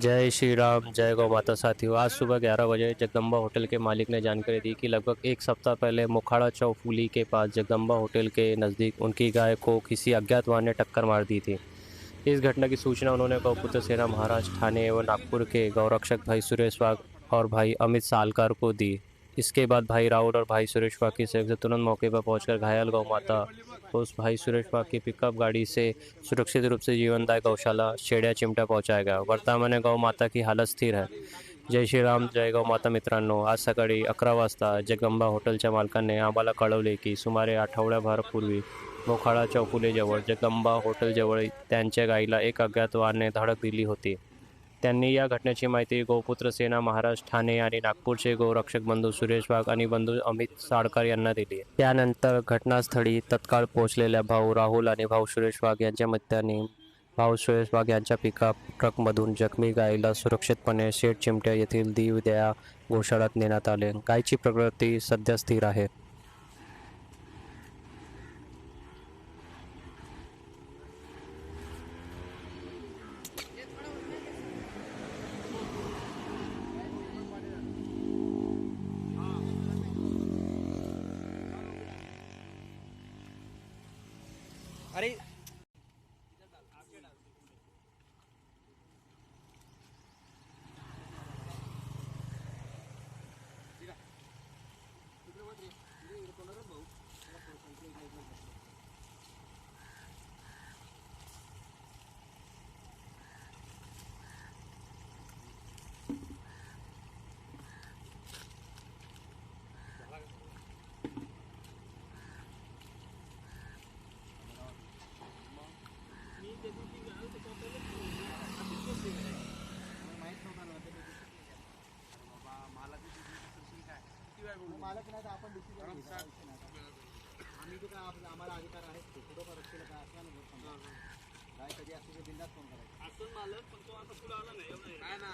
जय श्री राम, जय गौ माता। साथियों, आज सुबह 11 बजे जगदम्बा होटल के मालिक ने जानकारी दी कि लगभग एक सप्ताह पहले मोखाड़ा चौफुली के पास जगदम्बा होटल के नज़दीक उनकी गाय को किसी अज्ञात वाहन ने टक्कर मार दी थी। इस घटना की सूचना उन्होंने गौपुत्र सेना महाराज ठाणे एवं नागपुर के गौरक्षक भाई सुरेश वाघ और भाई अमित सालकार को दी। इसके बाद भाई राहुल और भाई सुरेश वाघ की सहयोग से तुरंत मौके पर पहुंचकर घायल गौ माता को उस भाई सुरेश वाघ की पिकअप गाड़ी से सुरक्षित रूप से जीवनदायी गौशाला शेड्या चिमटा पहुंचाया गया। वर्तमान में गौ माता की हालत स्थिर है। जय श्रीराम, जय गौ माता. मित्रांनो, आज सकाळी 11 वाजता जगदंबा हॉटेलच्या मालकाने आम्हाला कळवले की सुमारे आठवड्याभरापूर्वी मोखाडा चौफुलेजवळ जगदंबा हॉटेलजवळ त्यांच्या गाईला एक अज्ञात वाहनाने धडक दिली होती. त्यांनी या घटनेची माहिती गौपुत्र सेना महाराज ठाणे आणि नागपूरचे गौरक्षक बंधू सुरेश वाघ आणि बंधू अमित साळकर यांना दिली. त्यानंतर घटनास्थळी तत्काळ पोहोचलेल्या भाऊ राहुल आणि भाऊ सुरेश वाघ यांच्या मदतीने भाऊ सुरेश वाघ यांच्या पिकअप ट्रकमधून जखमी गायीला सुरक्षितपणे शेठ चिमट्या येथील दीवदया गोशाळात नेण्यात आले. गायीची प्रकृती सध्या स्थिर आहे. अरे मालक नाही तर आपण डिसिजन आम्ही तो काय आम्हाला अधिकार आहे कुठं रक्षेला काय असला ना काय कधी असतो बिंदास फोन करायचा असून मालक पण तो आता पुढे आला नाही ना